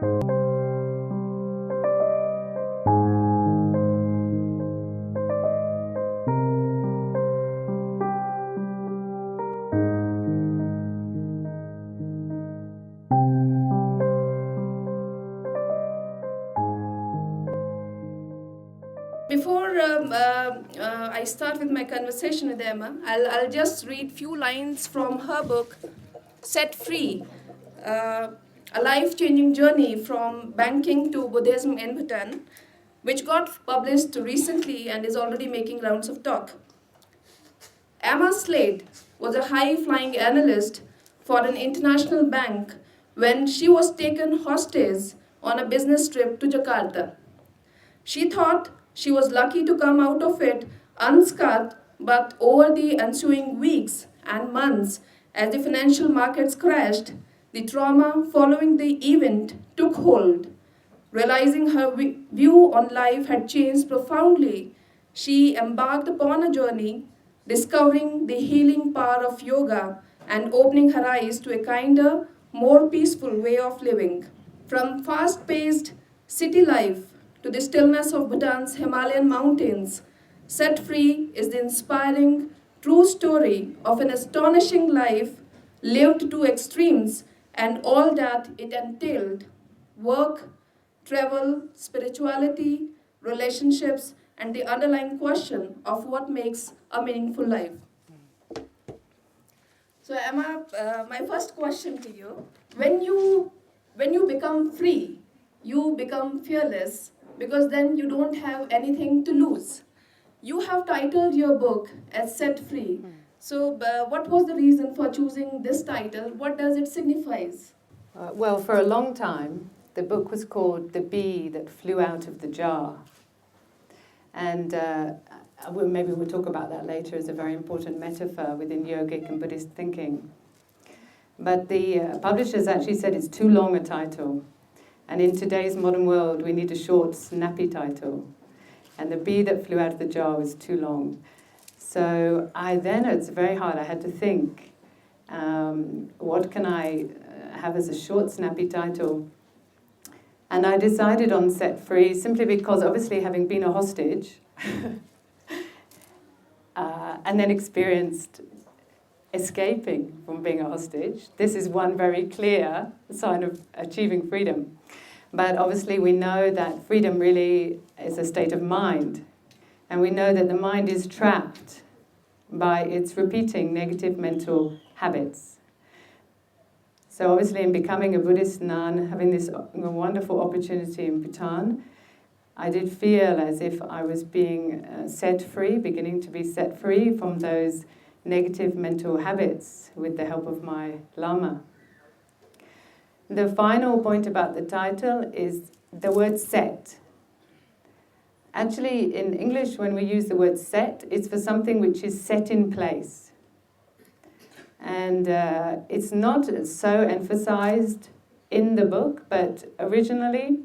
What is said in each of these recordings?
Before I start with my conversation with Emma, I'll just read few lines from her book, Set Free, uh, a life-changing journey from banking to Buddhism in Bhutan, which got published recently and is already making rounds of talk. Emma Slade was a high-flying analyst for an international bank when she was taken hostage on a business trip to Jakarta. She thought she was lucky to come out of it unscathed, but over the ensuing weeks and months, as the financial markets crashed, the trauma following the event took hold. Realizing her view on life had changed profoundly, she embarked upon a journey discovering the healing power of yoga and opening her eyes to a kinder, more peaceful way of living. From fast paced city life to the stillness of Bhutan's Himalayan mountains, Set Free is the inspiring, true story of an astonishing life lived to extremes and all that it entailed: work, travel, spirituality, relationships, and the underlying question of what makes a meaningful life. So, Emma, my first question to you: when you become free, you become fearless because then you don't have anything to lose. You have titled your book as Set Free. So, what was the reason for choosing this title? What does it signify? Well, for a long time, the book was called The Bee That Flew Out of the Jar. And maybe we'll talk about that later as a very important metaphor within yogic and Buddhist thinking. But the publishers actually said it's too long a title. And in today's modern world, we need a short, snappy title. And The Bee That Flew Out of the Jar was too long. So it's very hard. I had to think, what can I have as a short, snappy title? And I decided on Set Free simply because, obviously, having been a hostage and then experienced escaping from being a hostage, this is one very clear sign of achieving freedom. But obviously we know that freedom really is a state of mind. And we know that the mind is trapped by its repeating negative mental habits. So obviously in becoming a Buddhist nun, having this wonderful opportunity in Bhutan, I did feel as if I was being set free, beginning to be set free from those negative mental habits with the help of my Lama. The final point about the title is the word set. Actually, in English, when we use the word set, it's for something which is set in place. And it's not so emphasized in the book, but originally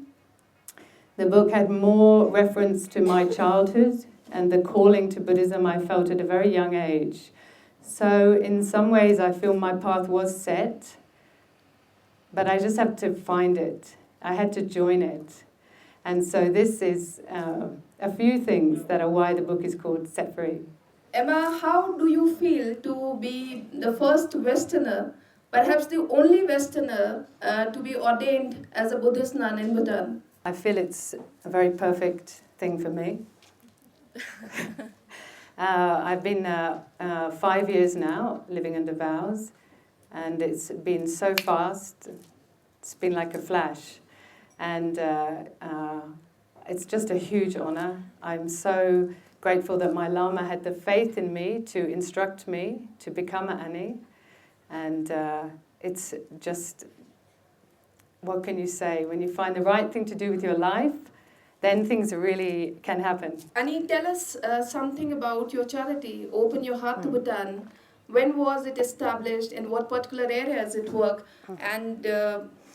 the book had more reference to my childhood and the calling to Buddhism I felt at a very young age. So in some ways I feel my path was set, but I just have to find it. I had to join it. And so this is a few things that are why the book is called Set Free. Emma, how do you feel to be the first Westerner, perhaps the only Westerner, to be ordained as a Buddhist nun in Bhutan? I feel it's a very perfect thing for me. I've been 5 years now living under vows, and it's been so fast. It's been like a flash. And it's just a huge honor. I'm so grateful that my Lama had the faith in me to instruct me to become an Ani. And it's just, what can you say? When you find the right thing to do with your life, then things really can happen. Ani, tell us something about your charity, Open Your Heart to Bhutan. When was it established? In what particular areas it work? And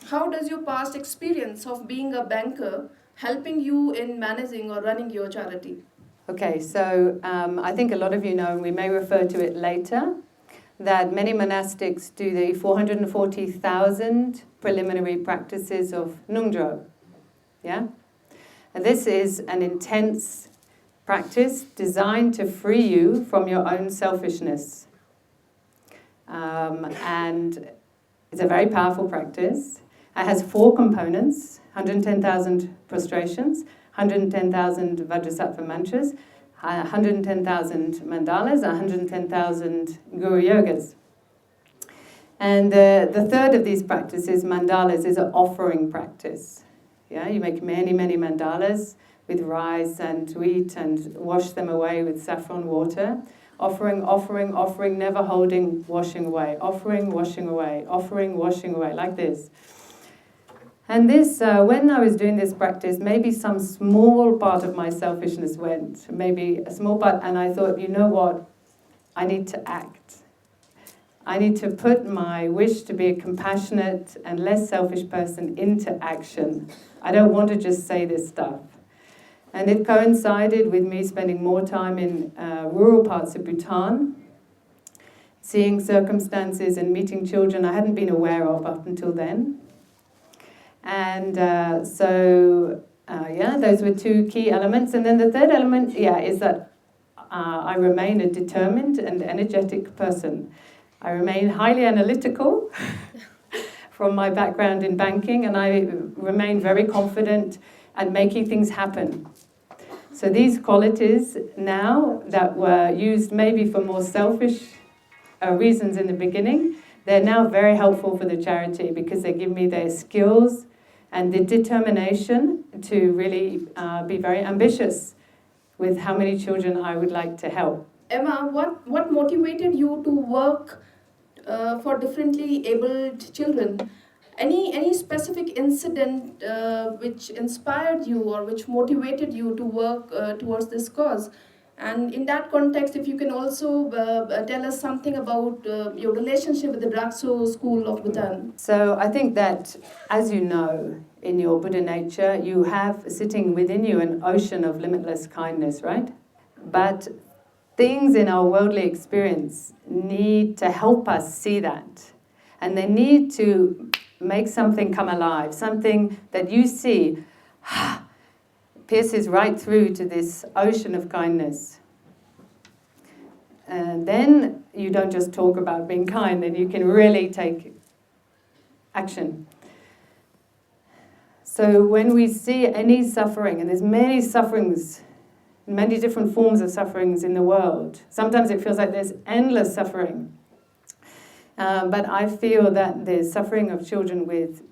how does your past experience of being a banker helping you in managing or running your charity? Okay, so I think a lot of you know, and we may refer to it later, that many monastics do the 440,000 preliminary practices of Nungdro. Yeah? And this is an intense practice designed to free you from your own selfishness. And it's a very powerful practice. It has 4 components: 110,000 prostrations, 110,000 Vajrasattva mantras, 110,000 mandalas, 110,000 Guru Yogas. And the third of these practices, mandalas, is an offering practice. Yeah, you make many, many mandalas with rice and wheat and wash them away with saffron water. Offering, offering, offering, never holding, washing away. Offering, washing away. Offering, washing away, like this. And this, when I was doing this practice, maybe some small part of my selfishness went, maybe a small part, and I thought, you know what, I need to act. I need to put my wish to be a compassionate and less selfish person into action. I don't want to just say this stuff. And it coincided with me spending more time in rural parts of Bhutan, seeing circumstances and meeting children I hadn't been aware of up until then. And those were 2 key elements. And then the third element, is that I remain a determined and energetic person. I remain highly analytical from my background in banking, and I remain very confident at making things happen. So these qualities now that were used maybe for more selfish reasons in the beginning, they're now very helpful for the charity because they give me their skills and the determination to really be very ambitious with how many children I would like to help. Emma, what motivated you to work for differently abled children? Any specific incident which inspired you or which motivated you to work towards this cause? And in that context, if you can also tell us something about your relationship with the Drakso School of Bhutan. So I think that, as you know, in your Buddha nature, you have sitting within you an ocean of limitless kindness, right? But things in our worldly experience need to help us see that. And they need to make something come alive, something that you see pierces right through to this ocean of kindness. And then you don't just talk about being kind, then you can really take action. So when we see any suffering, and there's many sufferings, many different forms of sufferings in the world, sometimes it feels like there's endless suffering. But I feel that the suffering of children with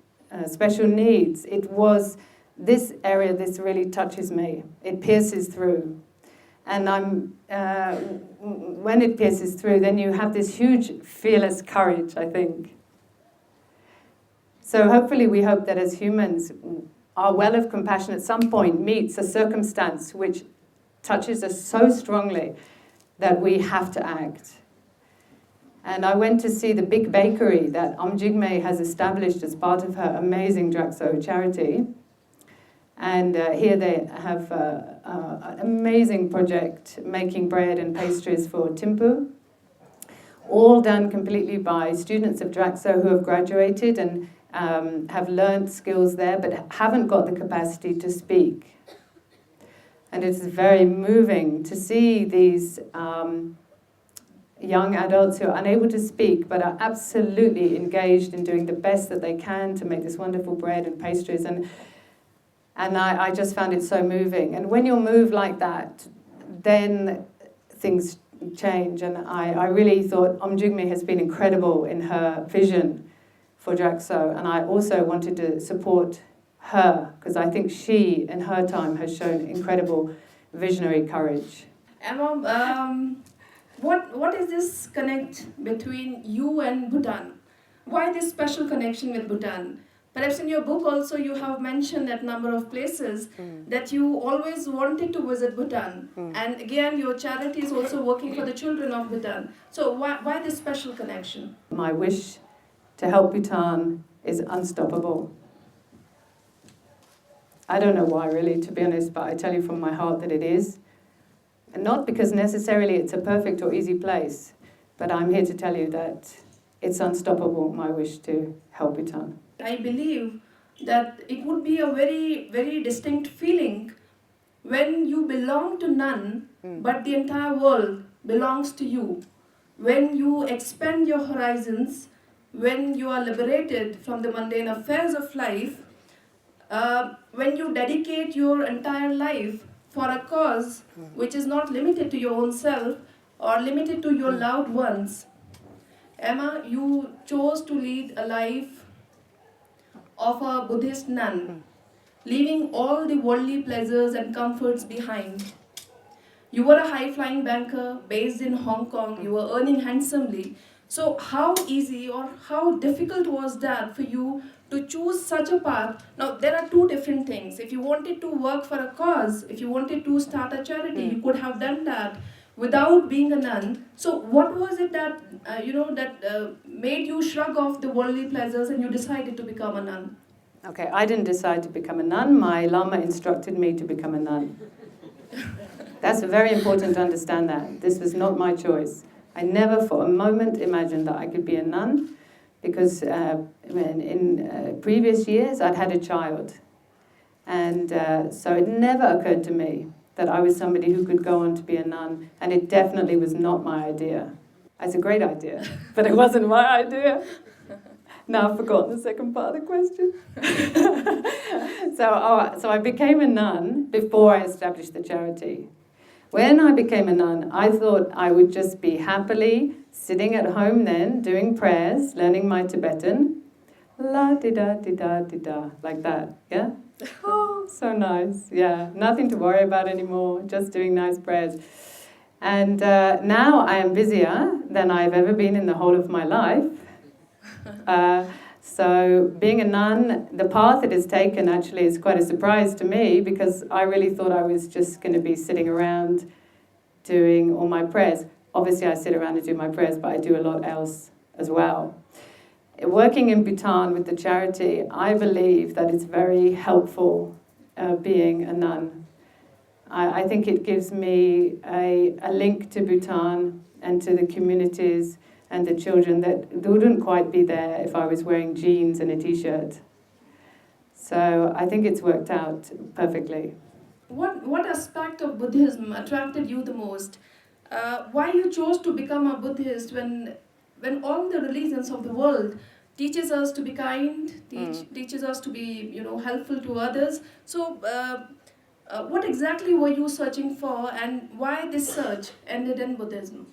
special needs, it was this area, this really touches me. It pierces through. And when it pierces through, then you have this huge fearless courage, I think. So hopefully we hope that as humans, our well of compassion at some point meets a circumstance which touches us so strongly that we have to act. And I went to see the big bakery that Jigme has established as part of her amazing Drakso charity. And here they have an amazing project making bread and pastries for Timpu, all done completely by students of Drakso who have graduated and have learned skills there but haven't got the capacity to speak. And it's very moving to see these young adults who are unable to speak but are absolutely engaged in doing the best that they can to make this wonderful bread and pastries. And I just found it so moving. And when you're moved like that, then things change. And I really thought Jigme has been incredible in her vision for Drakso. And I also wanted to support her because I think she, in her time, has shown incredible visionary courage. Emma, what is this connect between you and Bhutan? Why this special connection with Bhutan? Perhaps in your book also you have mentioned that number of places that you always wanted to visit Bhutan. And again, your charity is also working for the children of Bhutan. So why this special connection? My wish to help Bhutan is unstoppable. I don't know why really, to be honest, but I tell you from my heart that it is. And not because necessarily it's a perfect or easy place, But I'm here to tell you that it's unstoppable, my wish to help Bhutan. I believe that it would be a very, very distinct feeling when you belong to none, but the entire world belongs to you. When you expand your horizons, when you are liberated from the mundane affairs of life, when you dedicate your entire life for a cause which is not limited to your own self or limited to your loved ones. Emma, you chose to lead a life of a Buddhist nun, leaving all the worldly pleasures and comforts behind. You were a high-flying banker based in Hong Kong. You were earning handsomely. So how easy or how difficult was that for you to choose such a path? Now, there are two different things. If you wanted to work for a cause, if you wanted to start a charity, you could have done that without being a nun. So what was it that, made you shrug off the worldly pleasures and you decided to become a nun? Okay, I didn't decide to become a nun. My Lama instructed me to become a nun. That's very important to understand that. This was not my choice. I never for a moment imagined that I could be a nun because in previous years I'd had a child. And so it never occurred to me that I was somebody who could go on to be a nun, and it definitely was not my idea. It's a great idea, but it wasn't my idea. Now I've forgotten the second part of the question. So I became a nun before I established the charity. When I became a nun, I thought I would just be happily sitting at home then, doing prayers, learning my Tibetan, la-di-da-di-da-di-da, like that, yeah? Oh, so nice, yeah. Nothing to worry about anymore, just doing nice prayers. And now I am busier than I've ever been in the whole of my life. So being a nun, the path it has taken actually is quite a surprise to me because I really thought I was just going to be sitting around doing all my prayers. Obviously I sit around and do my prayers, but I do a lot else as well. Working in Bhutan with the charity, I believe that it's very helpful being a nun. I think it gives me a link to Bhutan and to the communities and the children that wouldn't quite be there if I was wearing jeans and a t-shirt. So I think it's worked out perfectly. What aspect of Buddhism attracted you the most? Why you chose to become a Buddhist when all the religions of the world teaches us to be kind, teaches us to be helpful to others. So what exactly were you searching for, and why this search ended in Buddhism?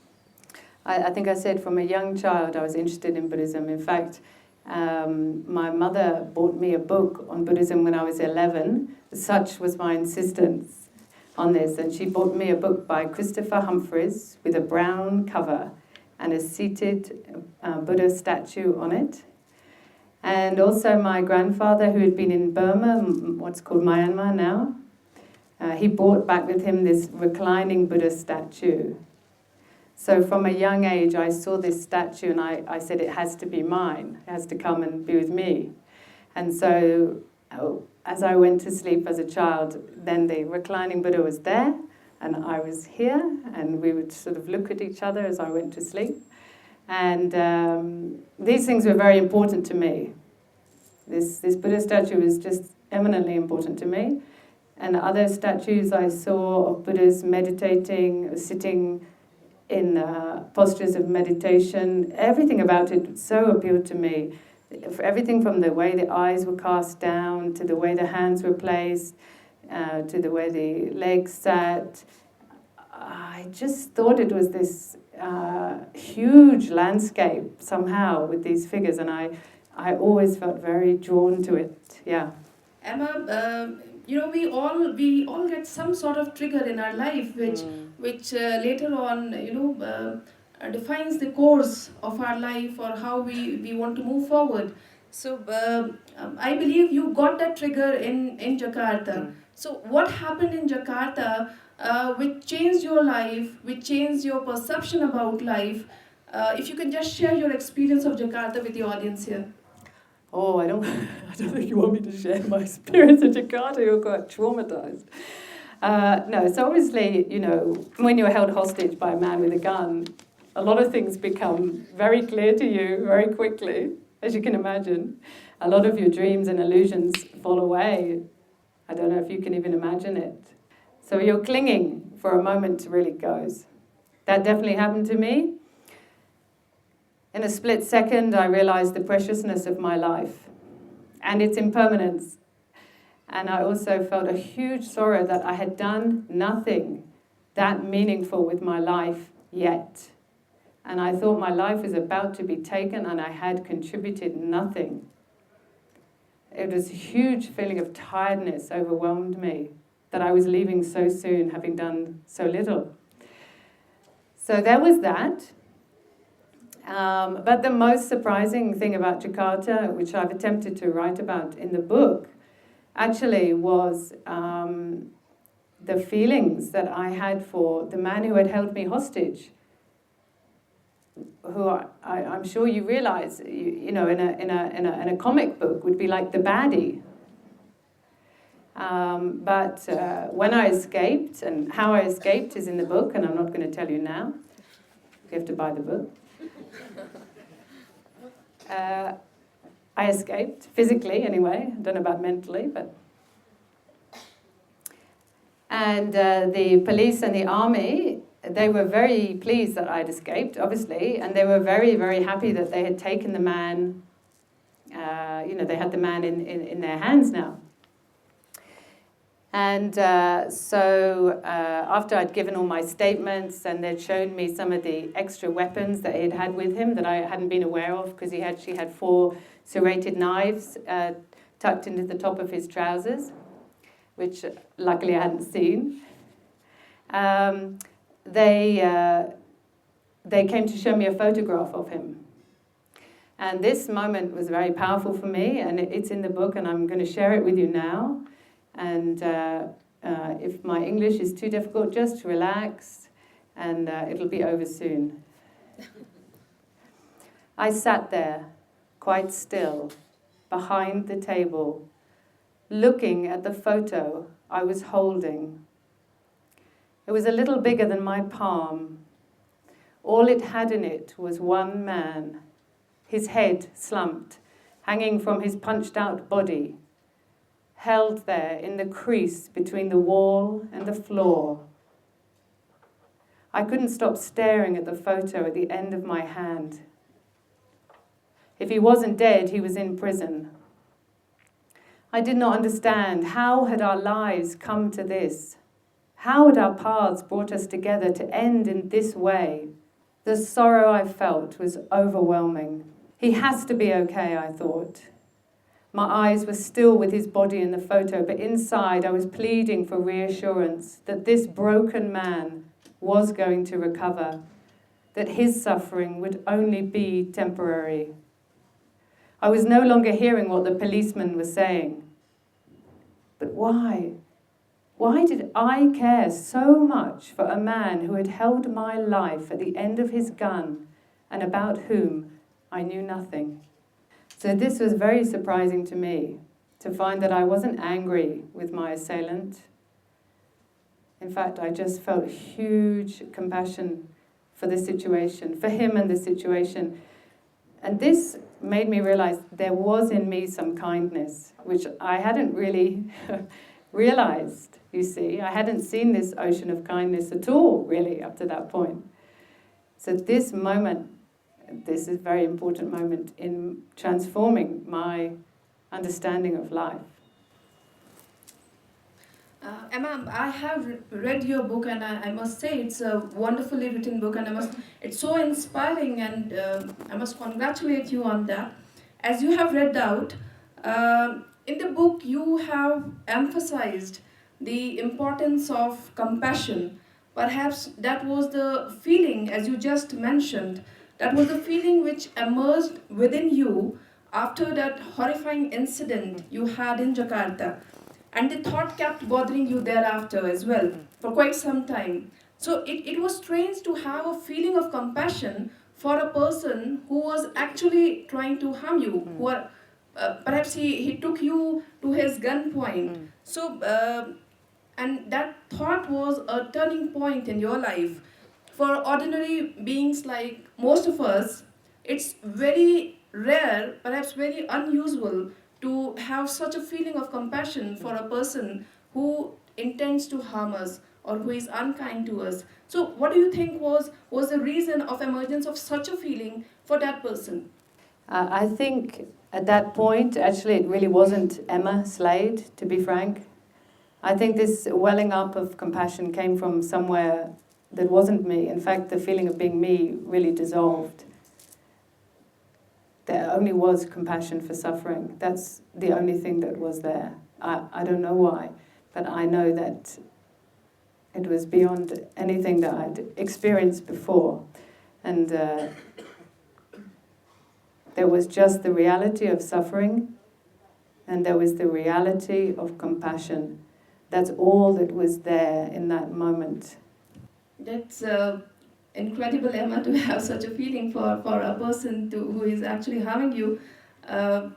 I think I said from a young child I was interested in Buddhism. In fact, my mother bought me a book on Buddhism when I was 11. Such was my insistence on this. And she bought me a book by Christopher Humphreys with a brown cover and a seated Buddha statue on it. And also my grandfather, who had been in Burma, what's called Myanmar now, he brought back with him this reclining Buddha statue. So from a young age, I saw this statue and I said, it has to be mine. It has to come and be with me. And so as I went to sleep as a child, then the reclining Buddha was there and I was here, and we would sort of look at each other as I went to sleep. And these things were very important to me. This Buddha statue was just eminently important to me. And other statues I saw of Buddhas meditating, sitting in postures of meditation, everything about it so appealed to me. Everything from the way the eyes were cast down, to the way the hands were placed, to the way the legs sat. I just thought it was this huge landscape somehow with these figures, and I always felt very drawn to it, yeah. Emma, we all get some sort of trigger in our life which later on defines the course of our life or how we want to move forward. So I believe you got that trigger in Jakarta. So what happened in Jakarta which changed your life, which changed your perception about life? If you can just share your experience of Jakarta with the audience here. Oh, I don't think you want me to share my experience in Jakarta. You're quite traumatized. No, so obviously, when you're held hostage by a man with a gun, a lot of things become very clear to you very quickly, as you can imagine. A lot of your dreams and illusions fall away. I don't know if you can even imagine it. So your clinging for a moment really goes. That definitely happened to me. In a split second, I realized the preciousness of my life and its impermanence. And I also felt a huge sorrow that I had done nothing that meaningful with my life yet. And I thought my life was about to be taken and I had contributed nothing. It was a huge feeling of tiredness overwhelmed me, that I was leaving so soon, having done so little. So there was that. But the most surprising thing about Jakarta, which I've attempted to write about in the book, actually was the feelings that I had for the man who had held me hostage, who I'm sure you realize, you know, in a comic book would be like the baddie. But when I escaped, and how I escaped is in the book, and I'm not going to tell you now. You have to buy the book. I escaped, physically anyway. I don't know about mentally, but... And the police and the army, they were very pleased that I'd escaped, obviously, and they were very, very happy that they had taken the man, you know, they had the man in their hands now. And so after I'd given all my statements and they'd shown me some of the extra weapons that he'd had with him that I hadn't been aware of, because he actually had 4 serrated knives tucked into the top of his trousers, which luckily I hadn't seen. They came to show me a photograph of him. And this moment was very powerful for me, and it's in the book, and I'm going to share it with you now. And if my English is too difficult, just relax, and it'll be over soon. I sat there, quite still, behind the table, looking at the photo I was holding. It was a little bigger than my palm. All it had in it was one man, his head slumped, hanging from his punched-out body, held there in the crease between the wall and the floor. I couldn't stop staring at the photo at the end of my hand. If he wasn't dead, he was in prison. I did not understand. How had our lives come to this? How had our paths brought us together to end in this way? The sorrow I felt was overwhelming. He has to be okay, I thought. My eyes were still with his body in the photo, but inside I was pleading for reassurance that this broken man was going to recover, that his suffering would only be temporary. I was no longer hearing what the policeman was saying. But why? Why did I care so much for a man who had held my life at the end of his gun and about whom I knew nothing? So this was very surprising to me, to find that I wasn't angry with my assailant. In fact, I just felt huge compassion for the situation, for him and the situation. And this made me realize there was in me some kindness, which I hadn't really realized, you see. I hadn't seen this ocean of kindness at all, really, up to that point. So this moment, this is a very important moment in transforming my understanding of life. Emma, I have read your book, and I must say it's a wonderfully written book, and it's so inspiring, and I must congratulate you on that. As you have read out, in the book you have emphasized the importance of compassion. Perhaps that was the feeling, as you just mentioned, that was the feeling which emerged within you after that horrifying incident you had in Jakarta. And the thought kept bothering you thereafter as well, for quite some time. So it was strange to have a feeling of compassion for a person who was actually trying to harm you, who are, perhaps he took you to his gunpoint. So, and that thought was a turning point in your life. For ordinary beings like most of us, it's very rare, perhaps very unusual, to have such a feeling of compassion for a person who intends to harm us or who is unkind to us. So, what do you think was the reason of emergence of such a feeling for that person? I think at that point, actually, it really wasn't Emma Slade, to be frank. I think this welling up of compassion came from somewhere that wasn't me. In fact, the feeling of being me really dissolved. There only was compassion for suffering. That's the only thing that was there. I don't know why, but I know that it was beyond anything that I'd experienced before. And there was just the reality of suffering, and there was the reality of compassion. That's all that was there in that moment. That's incredible, Emma, to have such a feeling for a person who is actually harming you. Emma,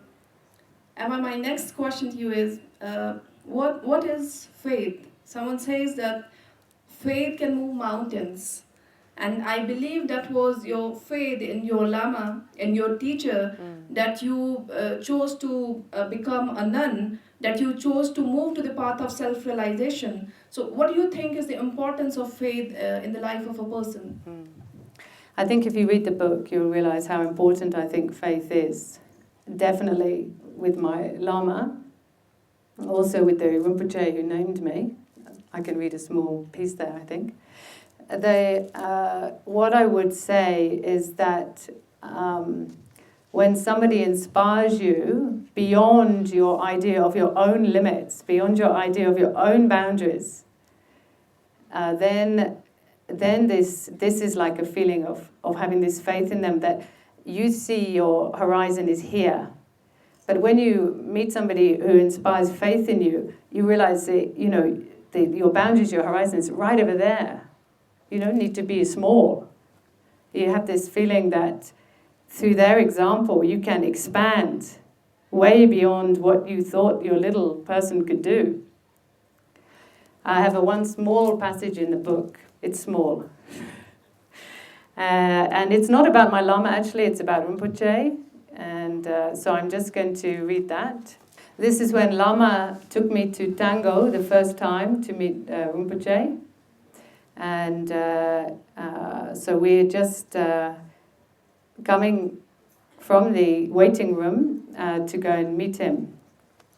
my next question to you is, what is faith? Someone says that faith can move mountains. And I believe that was your faith in your Lama, in your teacher, that you chose to become a nun, that you chose to move to the path of self-realization. So what do you think is the importance of faith in the life of a person? I think if you read the book, you'll realize how important I think faith is. Definitely with my Lama, also with the Rinpoche who named me. I can read a small piece there, I think. What I would say is that when somebody inspires you beyond your idea of your own limits, beyond your idea of your own boundaries, then this is like a feeling of having this faith in them that you see your horizon is here. But when you meet somebody who inspires faith in you, you realize that, your boundaries, your horizon is right over there. You don't need to be small. You have this feeling that through their example, you can expand way beyond what you thought your little person could do. I have one small passage in the book. It's small. And it's not about my Lama, actually. It's about Rinpoche. And so I'm just going to read that. This is when Lama took me to Tango the first time to meet Rinpoche. And so we're just coming from the waiting room to go and meet him.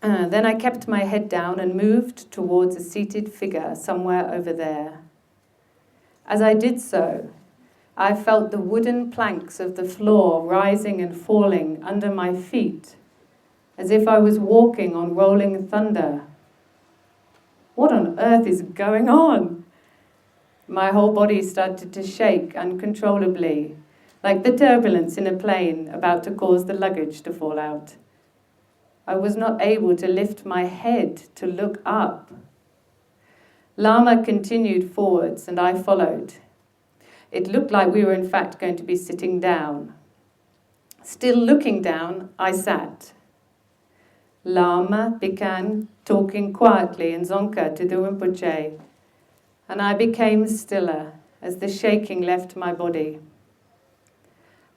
Then I kept my head down and moved towards a seated figure somewhere over there. As I did so, I felt the wooden planks of the floor rising and falling under my feet, as if I was walking on rolling thunder. What on earth is going on? My whole body started to shake uncontrollably, like the turbulence in a plane about to cause the luggage to fall out. I was not able to lift my head to look up. Lama continued forwards and I followed. It looked like we were in fact going to be sitting down. Still looking down, I sat. Lama began talking quietly in Dzongkha to the Rinpoche, and I became stiller as the shaking left my body.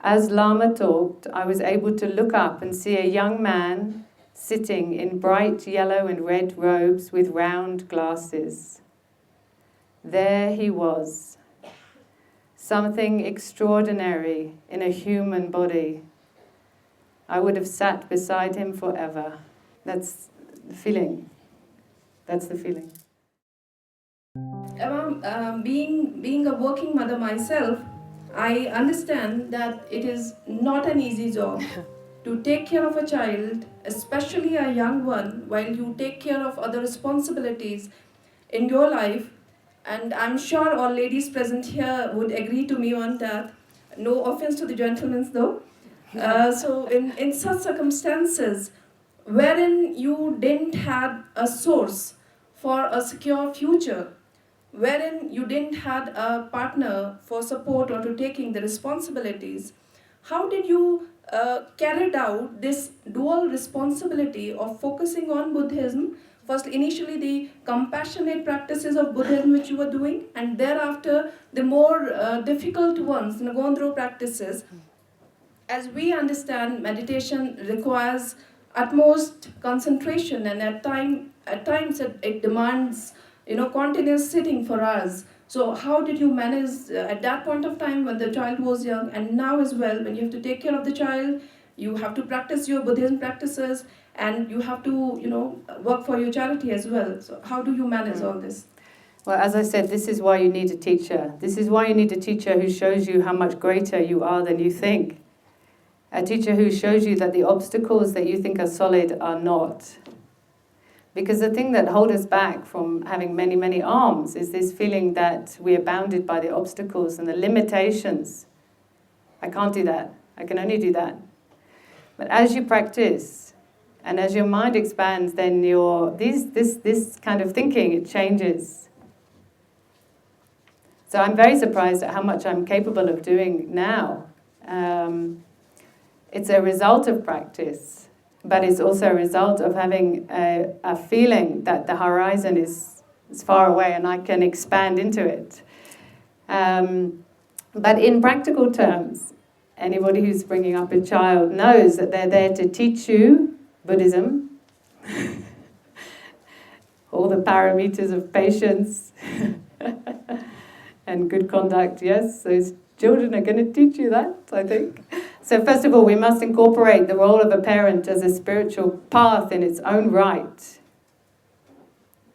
As Lama talked, I was able to look up and see a young man sitting in bright yellow and red robes with round glasses. There he was, something extraordinary in a human body. I would have sat beside him forever. That's the feeling. That's the feeling. Emma, being a working mother myself, I understand that it is not an easy job to take care of a child, especially a young one, while you take care of other responsibilities in your life. And I'm sure all ladies present here would agree to me on that. No offense to the gentlemen though. So in such circumstances, wherein you didn't have a source for a secure future, wherein you didn't have a partner for support or to taking the responsibilities, how did you carried out this dual responsibility of focusing on Buddhism. First, initially, the compassionate practices of Buddhism which you were doing, and thereafter, the more difficult ones, Ngondro practices. As we understand, meditation requires utmost concentration, and at times it demands continuous sitting for us. So how did you manage at that point of time when the child was young, and now as well when you have to take care of the child, you have to practice your Buddhism practices, and you have to work for your charity as well. So how do you manage all this? Well, as I said, this is why you need a teacher. This is why you need a teacher who shows you how much greater you are than you think. A teacher who shows you that the obstacles that you think are solid are not. Because the thing that holds us back from having many, many arms is this feeling that we are bounded by the obstacles and the limitations. I can't do that. I can only do that. But as you practice and as your mind expands, then this kind of thinking, it changes. So I'm very surprised at how much I'm capable of doing now. It's a result of practice, but it's also a result of having a feeling that the horizon is far away and I can expand into it. But in practical terms, anybody who's bringing up a child knows that they're there to teach you Buddhism, all the parameters of patience and good conduct. Yes, those children are going to teach you that, I think. So first of all, we must incorporate the role of a parent as a spiritual path in its own right.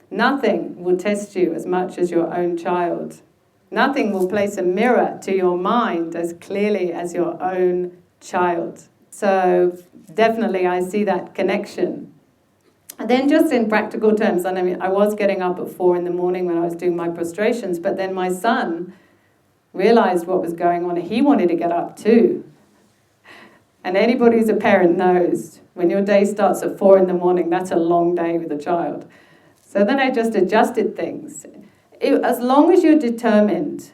Nothing will test you as much as your own child. Nothing will place a mirror to your mind as clearly as your own child. So definitely I see that connection. And then just in practical terms, I mean, I was getting up at 4 a.m. when I was doing my prostrations, but then my son realized what was going on and he wanted to get up too. And anybody who's a parent knows when your day starts at 4 a.m, that's a long day with a child. So then I just adjusted things. As long as you're determined,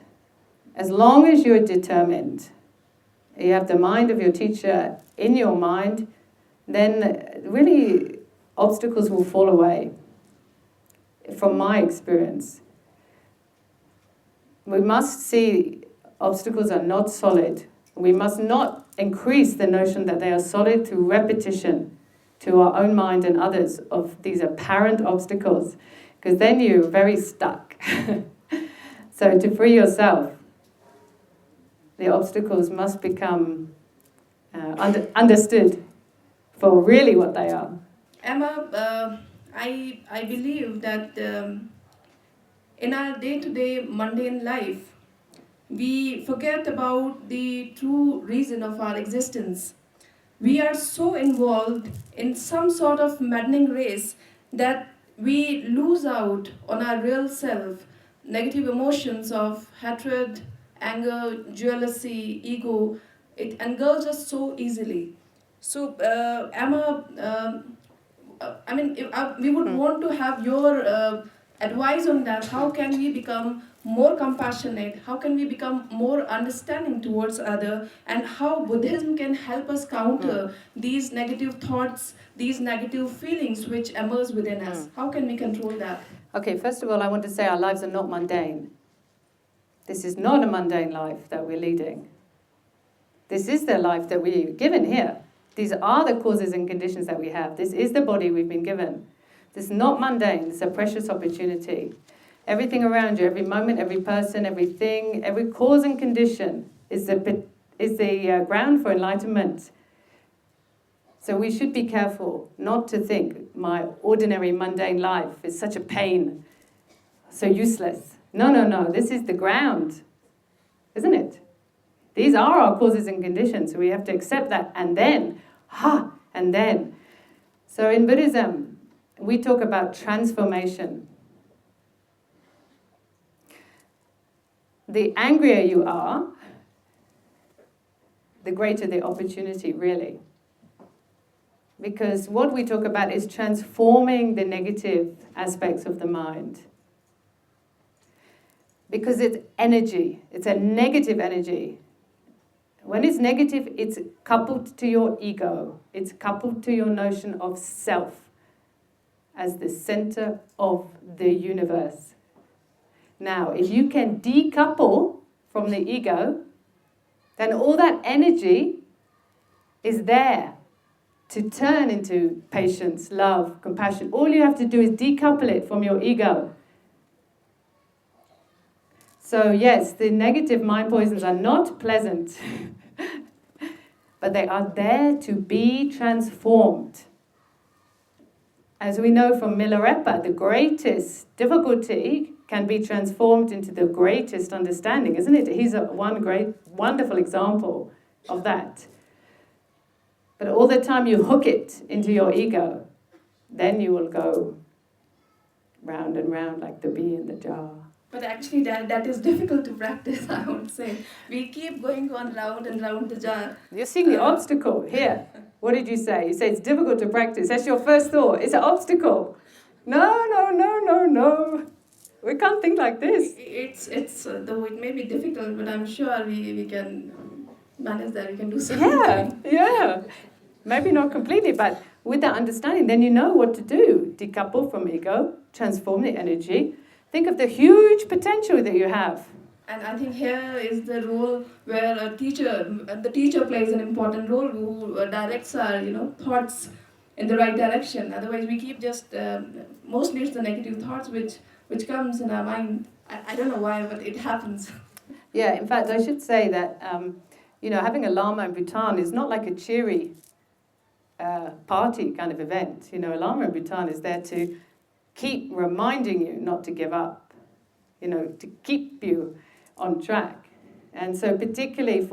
you have the mind of your teacher in your mind, then really obstacles will fall away, from my experience. We must see obstacles are not solid. We must not increase the notion that they are solid through repetition to our own mind and others of these apparent obstacles, because then you're very stuck. So to free yourself, the obstacles must become understood for really what they are. Emma, I believe that in our day-to-day mundane life, we forget about the true reason of our existence. We are so involved in some sort of maddening race that we lose out on our real self. Negative emotions of hatred, anger, jealousy, ego, it engulfs us so easily. So, Emma, we would want to have your advice on that. How can we become more compassionate? How can we become more understanding towards other? And how Buddhism can help us counter these negative thoughts, these negative feelings which emerge within us? How can we control that? Okay, first of all, I want to say our lives are not mundane. This is not a mundane life that we're leading. This is the life that we're given here. These are the causes and conditions that we have. This is the body we've been given. This is not mundane. It's a precious opportunity. Everything around you, every moment, every person, everything, every cause and condition is the ground for enlightenment. So we should be careful not to think my ordinary mundane life is such a pain, so useless. No. This is the ground, isn't it? These are our causes and conditions. So we have to accept that, and then. So in Buddhism, we talk about transformation. The angrier you are, the greater the opportunity, really. Because what we talk about is transforming the negative aspects of the mind. Because it's energy, it's a negative energy. When it's negative, it's coupled to your ego. It's coupled to your notion of self as the center of the universe. Now, if you can decouple from the ego, then all that energy is there to turn into patience, love, compassion. All you have to do is decouple it from your ego. So yes, the negative mind poisons are not pleasant, but they are there to be transformed. As we know from Milarepa, the greatest difficulty can be transformed into the greatest understanding, isn't it? He's one great, wonderful example of that. But all the time you hook it into your ego, then you will go round and round like the bee in the jar. But actually that is difficult to practice, I would say. We keep going on round and round the jar. You're seeing the obstacle here. What did you say? You say it's difficult to practice. That's your first thought. It's an obstacle. No. We can't think like this. It's though it may be difficult, but I'm sure we can manage that. We can do something. Yeah. Maybe not completely, but with that understanding, then you know what to do. Decouple from ego, transform the energy. Think of the huge potential that you have. And I think here is the role where the teacher plays an important role, who directs our thoughts in the right direction. Otherwise, we keep just mostly it's the negative thoughts which comes in our mind. I don't know why, but it happens. Yeah, in fact, I should say that having a lama in Bhutan is not like a cheery party kind of event. A lama in Bhutan is there to keep reminding you not to give up, to keep you on track. And so particularly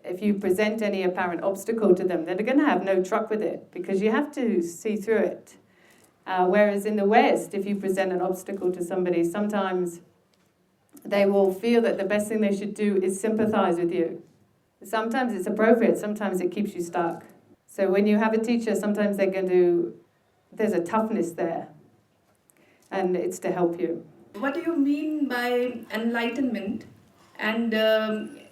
if you present any apparent obstacle to them, they're going to have no truck with it because you have to see through it. Whereas in the West, if you present an obstacle to somebody, sometimes they will feel that the best thing they should do is sympathize with you. Sometimes it's appropriate, sometimes it keeps you stuck. So when you have a teacher, sometimes there's a toughness there, and it's to help you. What do you mean by enlightenment, and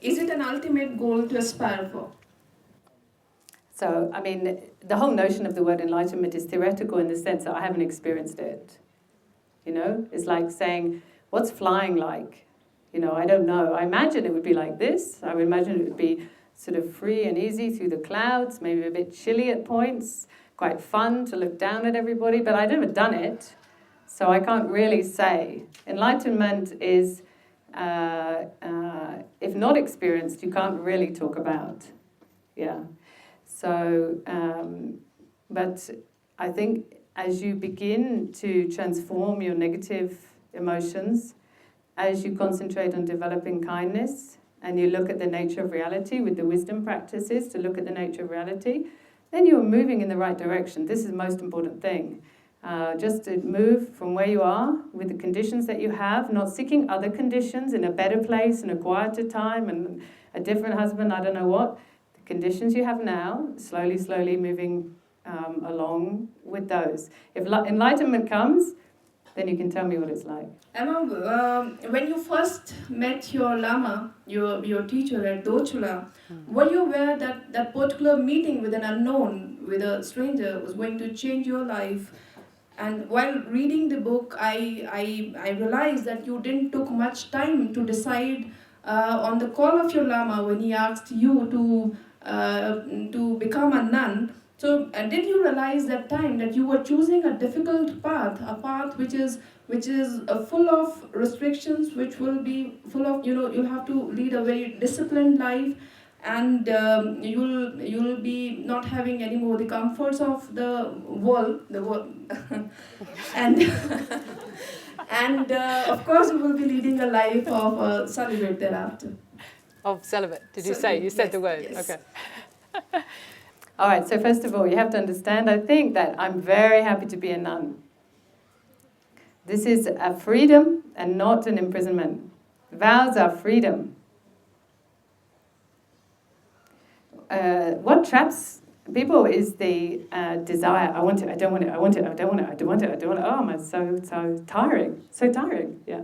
is it an ultimate goal to aspire for? So, the whole notion of the word enlightenment is theoretical in the sense that I haven't experienced it. It's like saying, what's flying like? I don't know. I imagine it would be like this. I would imagine it would be sort of free and easy through the clouds, maybe a bit chilly at points, quite fun to look down at everybody, but I've never done it, so I can't really say. Enlightenment is, if not experienced, you can't really talk about. Yeah. So, but I think as you begin to transform your negative emotions, as you concentrate on developing kindness, and you look at the nature of reality with the wisdom practices to look at the nature of reality, then you're moving in the right direction. This is the most important thing. Just to move from where you are with the conditions that you have, not seeking other conditions in a better place, in a quieter time, and a different husband, I don't know what. The conditions you have now, slowly moving along with those. If enlightenment comes, then you can tell me what it's like. Emma, when you first met your Lama, your teacher at Dochula, were you aware that particular meeting with an unknown, with a stranger, was going to change your life? And while reading the book, I realized that you didn't took much time to decide on the call of your Lama when he asked you to become a nun. So did you realize that time that you were choosing a difficult path, a path which is full of restrictions, which will be full of, you'll have to lead a very disciplined life, and you'll be not having any more the comforts of the world, and and of course you will be leading a life of a celibate thereafter. Of celibate, did you say? You said yes, the word, yes. Okay. All right, so first of all, you have to understand, I think that I'm very happy to be a nun. This is a freedom and not an imprisonment. Vows are freedom. What traps people is the desire. I want it, I don't want it, I want it, I don't want it, I don't want it, I don't want it. Oh, my, so tiring, yeah.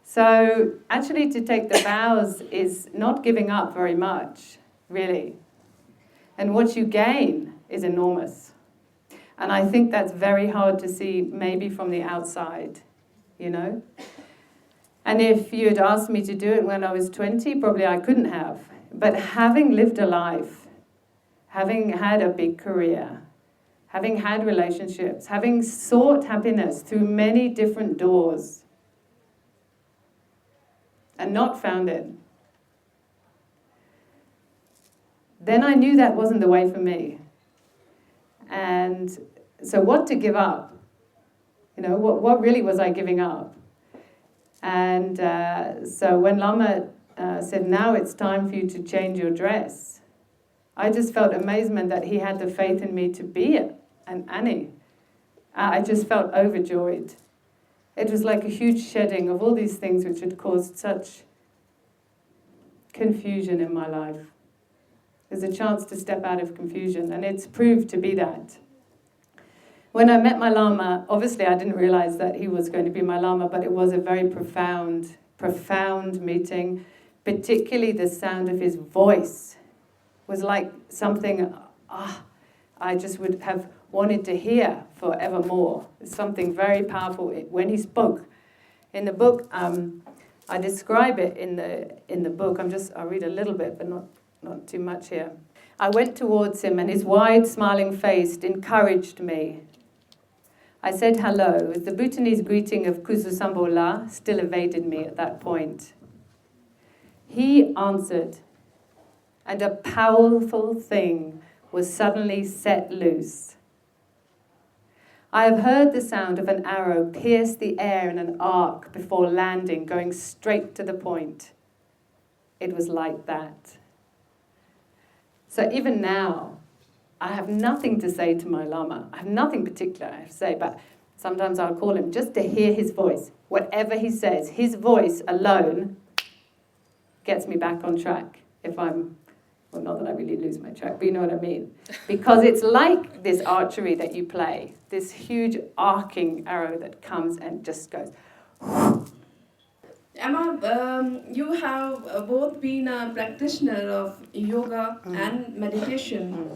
So actually to take the vows is not giving up very much, really. And what you gain is enormous. And I think that's very hard to see maybe from the outside, you know. And if you had asked me to do it when I was 20, probably I couldn't have. But having lived a life, having had a big career, having had relationships, having sought happiness through many different doors and not found it, then I knew that wasn't the way for me. And so what to give up? You know, what really was I giving up? And so when Lama said, now it's time for you to change your dress, I just felt amazement that he had the faith in me to be an Annie. I just felt overjoyed. It was like a huge shedding of all these things which had caused such confusion in my life. There's a chance to step out of confusion, and it's proved to be that. When I met my Lama, obviously I didn't realize that he was going to be my Lama, but it was a very profound meeting. Particularly the sound of his voice was like something I just would have wanted to hear forevermore. It's something very powerful when he spoke. In the book, I describe it in the book. I'll read a little bit, but not too much here. I went towards him, and his wide, smiling face encouraged me. I said hello, as the Bhutanese greeting of Kuzusambola still evaded me at that point. He answered, and a powerful thing was suddenly set loose. I have heard the sound of an arrow pierce the air in an arc before landing, going straight to the point. It was like that. So even now, I have nothing to say to my Lama. I have nothing particular I have to say, but sometimes I'll call him just to hear his voice. Whatever he says, his voice alone gets me back on track. Well, not that I really lose my track, but you know what I mean. Because it's like this archery that you play, this huge arcing arrow that comes and just goes. Emma, you have both been a practitioner of yoga and meditation.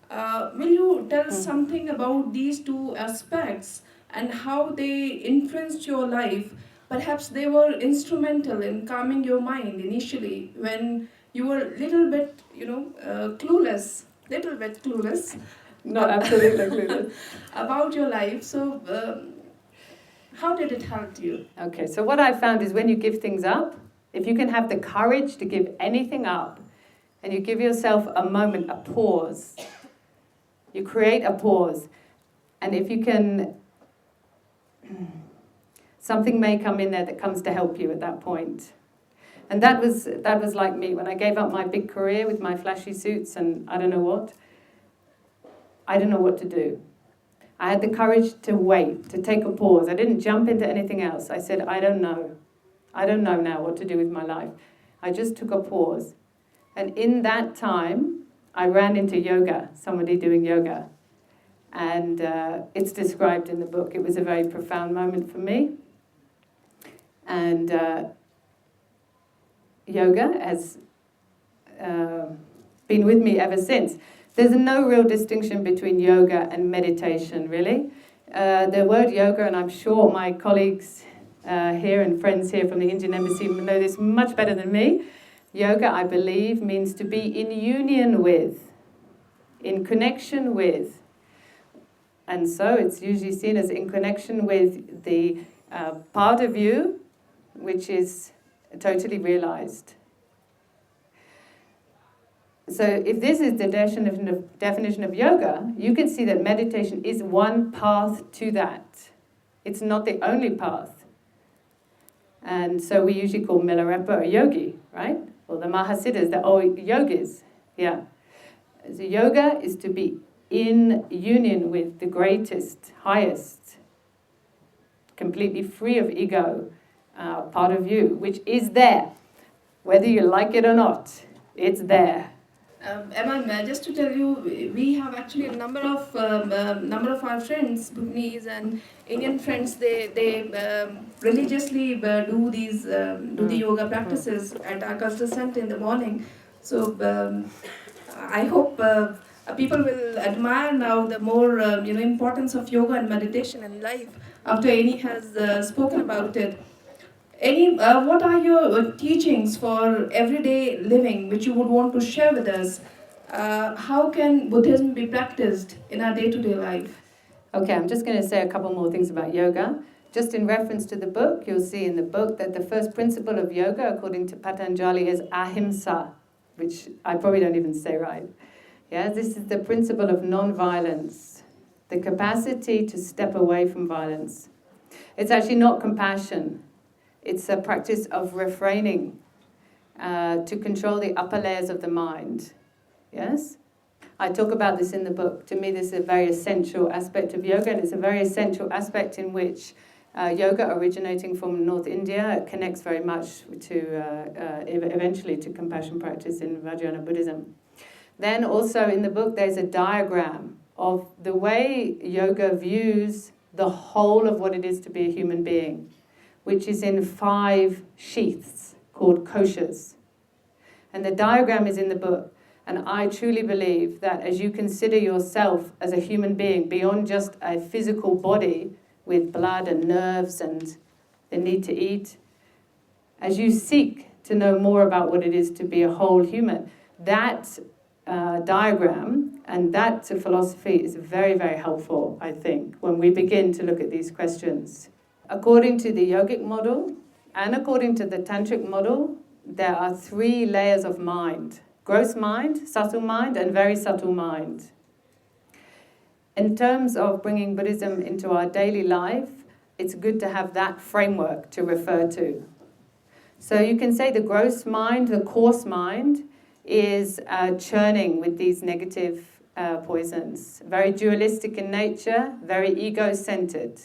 Will you tell something about these two aspects and how they influenced your life? Perhaps they were instrumental in calming your mind initially when you were a little bit, clueless. Not absolutely clueless. About your life. So, how did it help you? Okay, so what I found is when you give things up, if you can have the courage to give anything up, and you give yourself a moment, a pause, you create a pause, and if you can, something may come in there that comes to help you at that point. And that was like me. When I gave up my big career with my flashy suits and I don't know what to do. I had the courage to wait, to take a pause. I didn't jump into anything else. I said, I don't know. I don't know now what to do with my life. I just took a pause. And in that time, I ran into yoga, somebody doing yoga. And it's described in the book. It was a very profound moment for me. And yoga has been with me ever since. There's no real distinction between yoga and meditation, really. The word yoga, and I'm sure my colleagues here and friends here from the Indian Embassy know this much better than me. Yoga, I believe, means to be in union with, in connection with. And so it's usually seen as in connection with the part of you which is totally realized. So if this is the definition of yoga, you can see that meditation is one path to that. It's not the only path. And so we usually call Milarepa a yogi, right? Or the Mahasiddhas, the yogis. Yeah. So yoga is to be in union with the greatest, highest, completely free of ego, part of you, which is there. Whether you like it or not, it's there. Emma, just to tell you, we have actually a number of our friends, Bhutanese and Indian friends. They religiously do the yoga practices at our cultural center in the morning. So I hope people will admire now the more importance of yoga and meditation in life after Annie has spoken about it. What are your teachings for everyday living which you would want to share with us? How can Buddhism be practiced in our day-to-day life? Okay, I'm just going to say a couple more things about yoga. Just in reference to the book, you'll see in the book that the first principle of yoga, according to Patanjali, is ahimsa, which I probably don't even say right. Yeah, this is the principle of non-violence, the capacity to step away from violence. It's actually not compassion. It's a practice of refraining to control the upper layers of the mind. Yes? I talk about this in the book. To me, this is a very essential aspect of yoga, and it's a very essential aspect in which yoga, originating from North India, connects very much to eventually to compassion practice in Vajrayana Buddhism. Then also in the book, there's a diagram of the way yoga views the whole of what it is to be a human being, which is in 5 sheaths called koshas. And the diagram is in the book. And I truly believe that as you consider yourself as a human being beyond just a physical body with blood and nerves and the need to eat, as you seek to know more about what it is to be a whole human, that diagram and that philosophy is very, very helpful, I think, when we begin to look at these questions. According to the yogic model and according to the tantric model, there are 3 layers of mind: gross mind, subtle mind, and very subtle mind. In terms of bringing Buddhism into our daily life, it's good to have that framework to refer to. So you can say the gross mind, the coarse mind, is churning with these negative poisons, very dualistic in nature, very ego-centered,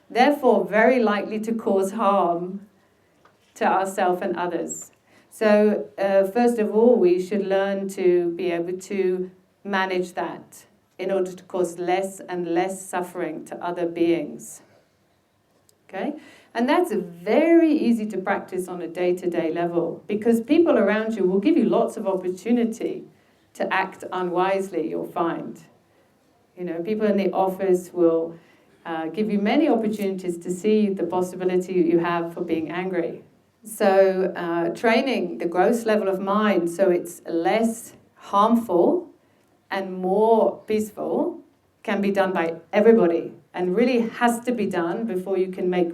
therefore very likely to cause harm to ourselves and others. So first of all, we should learn to be able to manage that in order to cause less and less suffering to other beings. Okay? And that's very easy to practice on a day-to-day level, because people around you will give you lots of opportunity to act unwisely, you'll find. You know, people in the office will give you many opportunities to see the possibility you have for being angry. So training the gross level of mind so it's less harmful and more peaceful can be done by everybody, and really has to be done before you can make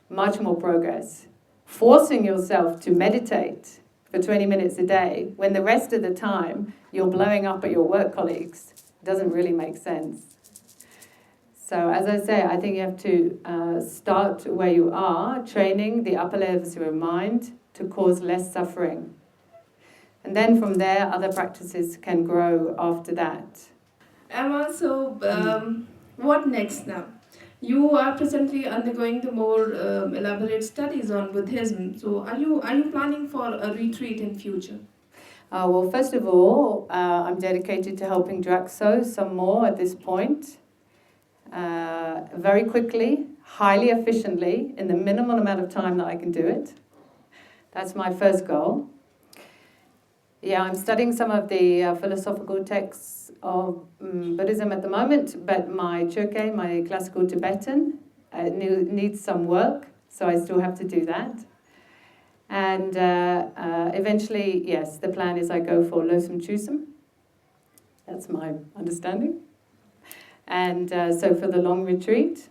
much more progress. Forcing yourself to meditate for 20 minutes a day when the rest of the time you're blowing up at your work colleagues doesn't really make sense. So as I say, I think you have to start where you are, training the upper levels of your mind to cause less suffering. And then from there, other practices can grow after that. Emma, so what next now? You are presently undergoing the more elaborate studies on Buddhism. So are you planning for a retreat in future? Well, first of all, I'm dedicated to helping Draxo some more at this point. Very quickly, highly efficiently, in the minimal amount of time that I can do it. That's my first goal. Yeah, I'm studying some of the philosophical texts of Buddhism at the moment, but my Chökyi, my classical Tibetan, needs some work, so I still have to do that. And eventually, yes, the plan is I go for Losum Chusum. That's my understanding. And so for the long retreat.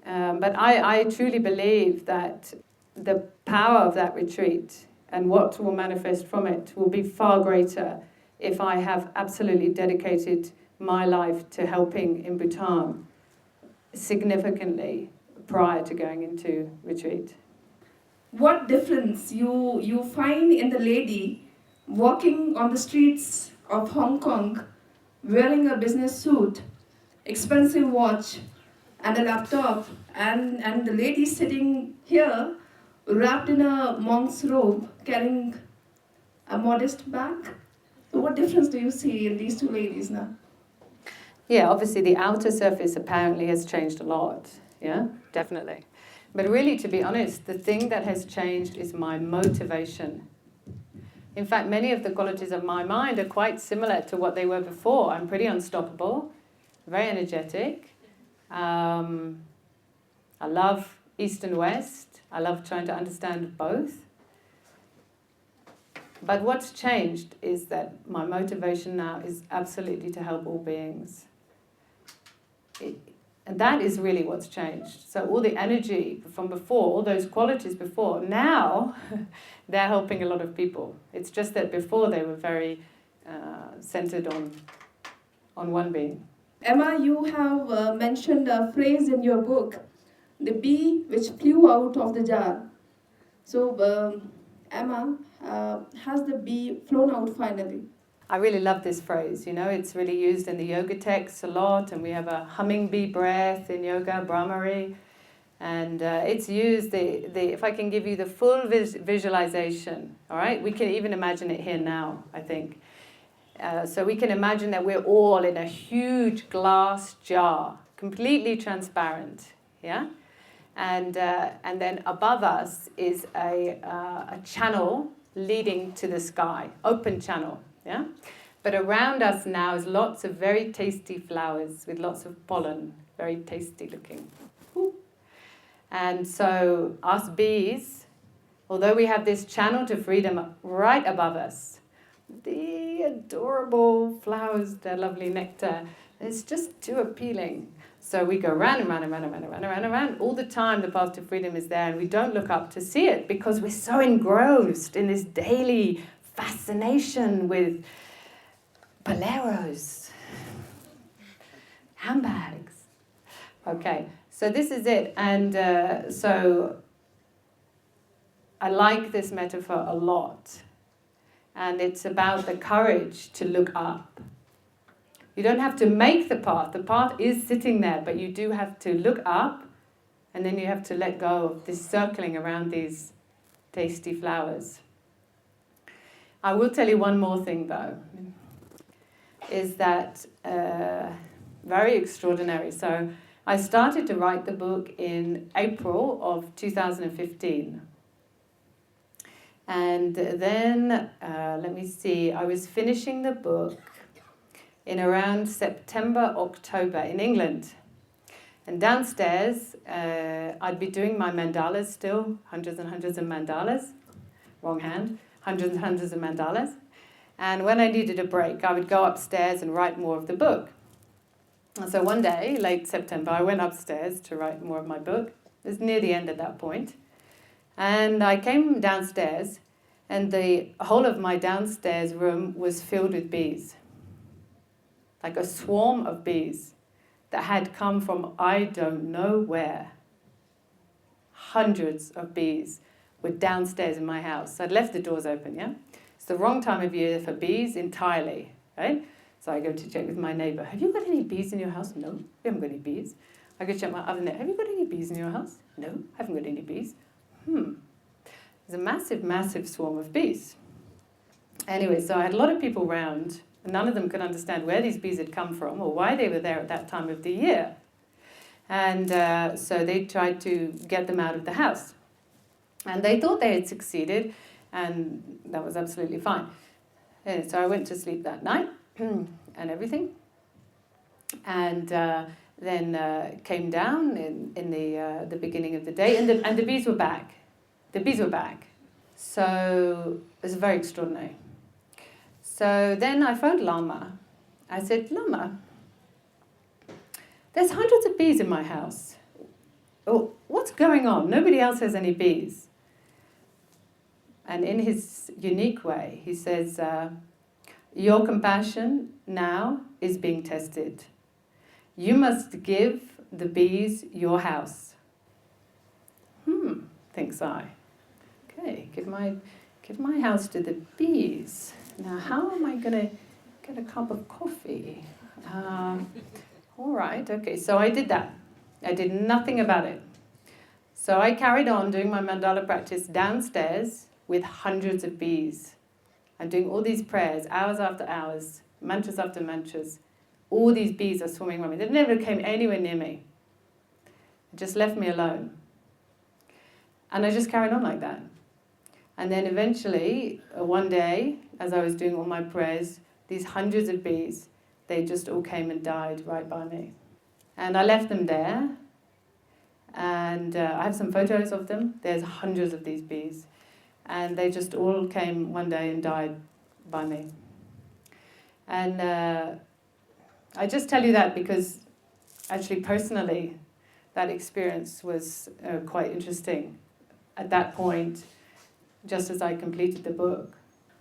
But I truly believe that the power of that retreat and what will manifest from it will be far greater if I have absolutely dedicated my life to helping in Bhutan significantly prior to going into retreat. What difference you find in the lady walking on the streets of Hong Kong wearing a business suit, expensive watch and a laptop, and the lady sitting here wrapped in a monk's robe carrying a modest bag? So what difference do you see in these two ladies now? Yeah, obviously the outer surface apparently has changed a lot. Yeah, definitely. But really, to be honest, the thing that has changed is my motivation. In fact, many of the qualities of my mind are quite similar to what they were before. I'm pretty unstoppable, very energetic. I love East and West. I love trying to understand both. But what's changed is that my motivation now is absolutely to help all beings. And that is really what's changed. So all the energy from before, all those qualities before, now they're helping a lot of people. It's just that before they were very centered on one being. Emma, you have mentioned a phrase in your book, the bee which flew out of the jar. So, Emma, has the bee flown out finally? I really love this phrase, you know, it's really used in the yoga texts a lot, and we have a humming bee breath in yoga, Brahmari, and it's used, if I can give you the full visualization, all right, we can even imagine it here now, I think. So we can imagine that we're all in a huge glass jar, completely transparent, yeah? And then above us is a channel leading to the sky, open channel. Yeah? But around us now is lots of very tasty flowers with lots of pollen, very tasty looking. And so us bees, although we have this channel to freedom right above us, the adorable flowers, their lovely nectar, it's just too appealing. So we go round and round and round and round and round and round and round. All the time the path to freedom is there, and we don't look up to see it because we're so engrossed in this daily fascination with boleros, handbags. Okay, so this is it. And so I like this metaphor a lot. And it's about the courage to look up. You don't have to make the path is sitting there, but you do have to look up, and then you have to let go of this circling around these tasty flowers. I will tell you one more thing though, is that very extraordinary. So I started to write the book in April of 2015. And then, let me see, I was finishing the book in around September, October in England. And downstairs, I'd be doing my mandalas still, hundreds and hundreds of mandalas, wrong hand, hundreds and hundreds of mandalas. And when I needed a break, I would go upstairs and write more of the book. And so one day, late September, I went upstairs to write more of my book. It was near the end at that point. And I came downstairs, and the whole of my downstairs room was filled with bees. Like a swarm of bees that had come from I don't know where. Hundreds of bees were downstairs in my house. I'd left the doors open, yeah? It's the wrong time of year for bees entirely, right? So I go to check with my neighbour. Have you got any bees in your house? No, we haven't got any bees. I go check my other neighbour. Have you got any bees in your house? No, haven't got any bees. There's a massive, massive swarm of bees. Anyway, so I had a lot of people round. None of them could understand where these bees had come from or why they were there at that time of the year. And so they tried to get them out of the house. And they thought they had succeeded, and that was absolutely fine. And so I went to sleep that night and everything. And then came down in the beginning of the day, and the bees were back. The bees were back. So it was very extraordinary. So then I phoned Lama. I said, Lama, there's hundreds of bees in my house. Oh, what's going on? Nobody else has any bees. And in his unique way, he says, your compassion now is being tested. You must give the bees your house. Thinks I. Okay, give my house to the bees. Now, how am I going to get a cup of coffee? All right, okay, so I did that. I did nothing about it. So I carried on doing my mandala practice downstairs with hundreds of bees. I'm doing all these prayers, hours after hours, mantras after mantras. All these bees are swarming around me. They never came anywhere near me. They just left me alone. And I just carried on like that. And then eventually, one day, as I was doing all my prayers, these hundreds of bees, they just all came and died right by me. And I left them there. And I have some photos of them. There's hundreds of these bees. And they just all came one day and died by me. And I just tell you that because actually personally that experience was quite interesting at that point, just as I completed the book.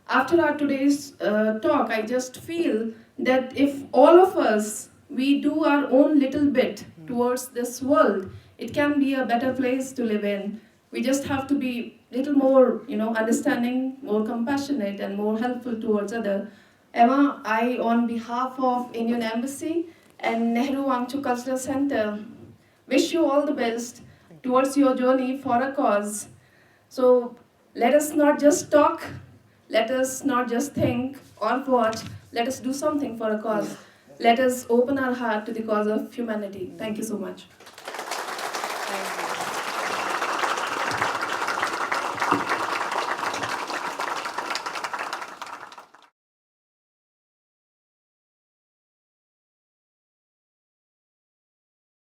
After our today's talk, I just feel that if all of us, we do our own little bit towards this world, it can be a better place to live in. We just have to be a little more, understanding, more compassionate and more helpful towards others. Emma, I, on behalf of Indian Embassy and Nehru Wangchu Cultural Center, wish you all the best towards your journey for a cause. So let us not just talk, let us not just think or watch, let us do something for a cause. Let us open our heart to the cause of humanity. Thank you so much. Thank you.